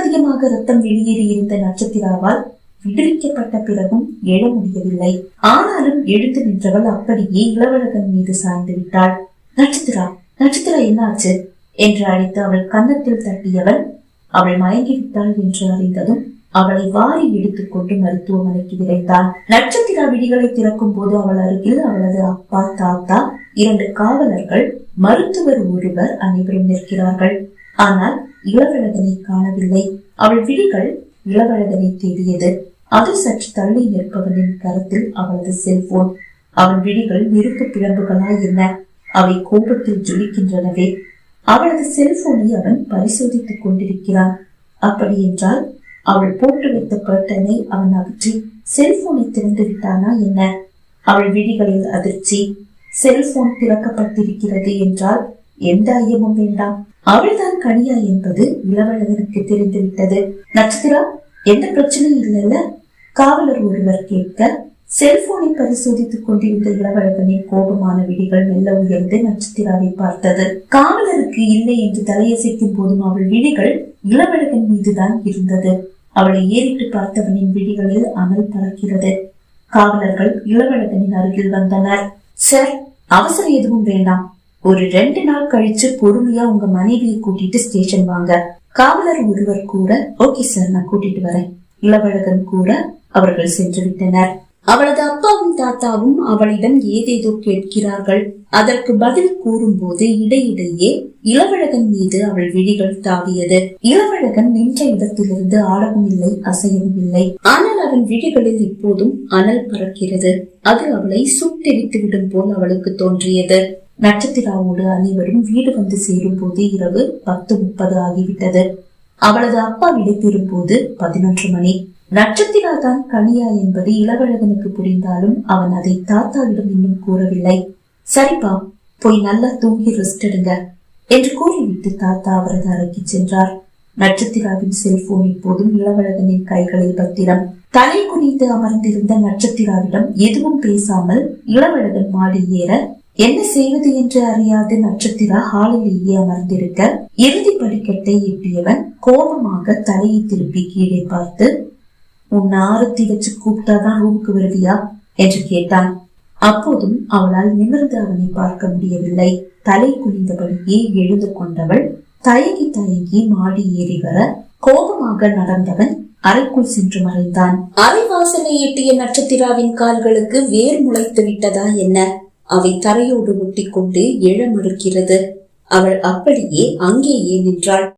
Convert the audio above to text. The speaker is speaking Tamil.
அதிகமாக ரத்தம் வெளியேறி இருந்த நட்சத்திராவால் விடுவிக்கப்பட்ட பிறகும் எழ முடியவில்லை. ஆனாலும் எழுந்து நின்றவள் அப்படியே இளவழகன் மீது சாய்ந்து விட்டாள். நட்சத்திரா, நட்சத்திரா, என்னாச்சு என்று அழைத்து அவள் கன்னத்தில் தட்டியவன் அவள் மயங்கிவிட்டாள் என்று அறிந்ததும் அவளை வாரி எடுத்துக்கொண்டு மருத்துவமனைக்கு விரைந்தான். நட்சத்திரா விழிகளை திறக்கும் போது அவள் அருகில் அவளது அப்பா, தாத்தா, 2 காவலர்கள், மருத்துவர் ஒருவர் அனைவரும் நிற்கிறார்கள். ஆனால் இளவழகனை காணவில்லை. அவள் விழிகள் இளவழகனை தேடியது. அது சற்று தள்ளி நிற்பவனின் கரத்தில் அவளது செல்போன். அவள் விழிகள் நெருப்பு பிழம்புகளாய் என்ன, அவை கோபத்தில் ஜொலிக்கின்றனவே. அவளது செல்போனை அவன் பரிசோதித்துக் கொண்டிருக்கிறான். அப்படி என்றால் அவள் போட்டு வைத்த பட்டனை அவன் அகற்றி செல்போனை திறந்து விட்டானா என்ன? அவள் விழிகளில் அதிர்ச்சி. செல்போன் திறக்கப்பட்டிருக்கிறது என்றால் எந்த ஐயமும் வேண்டாம். அவள்தான் கனியா என்பது இளவழகனுக்கு தெரிந்துவிட்டது. நட்சத்திரா, எந்த பிரச்சனையும் இல்லைல்ல? காவலர் ஒருவர் கேட்க, செல்போனை பரிசோதித்துக் கொண்டிருந்த இளவழகனின் கோபமான விழிகள் மெல்ல உயர்ந்து நட்சத்திராவை பார்த்தது. காவலருக்கு இல்லை என்று தலையசைக்கும் போதும் அவள் விழிகள் இளவழகன் மீதுதான் இருந்தது. அவளை ஏறிட்டு பார்த்தவனின் விழிகளில் அனல் பறக்கிறது. காவலர்கள் இளவழகனின் அருகில் வந்தனர். சார், அவசரம் எதுவும் வேண்டாம். ஒரு 2 நாள் கழிச்சு பொறுமையா உங்க மனைவியை கூட்டிட்டு ஸ்டேஷன் வாங்க. காவலர் ஒருவர் கூற, ஓகே சார், நான் கூட்டிட்டு வரேன். இளவழகன் கூற அவர்கள் சென்று விட்டனர். அவளது அப்பாவும் தாத்தாவும் அவளிடம் ஏதேதோ கேட்கிறார்கள். அதற்கு பதில் கூறும் போது இடையிடையே இளவழகன் மீது அவள் விழிகள் தாவியது. இளவழகன் நின்ற இடத்திலிருந்து ஆடவும் இல்லை, அசையவும் இல்லை. ஆனால் அவன் விழிகளில் இப்போதும் அனல் பறக்கிறது. அது அவளை சுட்டெரித்து விடும் போல் அவளுக்கு தோன்றியது. நட்சத்திராவோடு அனைவரும் வீடு வந்து சேரும் போது இரவு 10:30 ஆகிவிட்டது. அவளது அப்பா விடை பெறும் போது 11 மணி. நட்சத்திரா தான் கனியா என்பது இளவழகனுக்கு புரிந்தாலும் அவன் அதை தாத்தாவிடம் இன்னும் கூறவில்லை. சரிப்பா, போய் நல்லா தூங்கி ரெஸ்ட் எடுங்க என்று கூறிவிட்டு தாத்தா அவரது அறைக்கு சென்றார். நட்சத்திராவின் செல்போன் இப்போதும் இளவழகனின் கைகளில் பத்திரம். தலை குனிந்து அமர்ந்திருந்த நட்சத்திராவிடம் எதுவும் பேசாமல் இளவழகன் மாடி ஏற என்ன செய்வது என்று அறியாது நட்சத்திரா ஹாலிலேயே அமர்ந்திருக்க, இறுதி படிக்கட்டை எட்டியவன் கோபமாக தலையை திருப்பி கீழே பார்த்து, உன்னை ஆரத்தி வச்சு கூப்பிட்டாதான் ரூமுக்கு வருவியா என்று கேட்டான். அப்போதும் அவளால் நிமிர்ந்து அவனை பார்க்க முடியவில்லை. தலை குனிந்தபடியே எழுந்து கொண்டவள் தயங்கி தயங்கி மாடி ஏறி வர கோபமாக நடந்தவன் அறைக்குள் சென்று மறைந்தான். அறை வாசலை எட்டிய நட்சத்திராவின் கால்களுக்கு வேர் முளைத்து விட்டதா என்ன? அவை தரையோடு ஒட்டி கொண்டு எழ மறுக்கிறது. அவள் அப்படியே அங்கேயே நின்றாள்.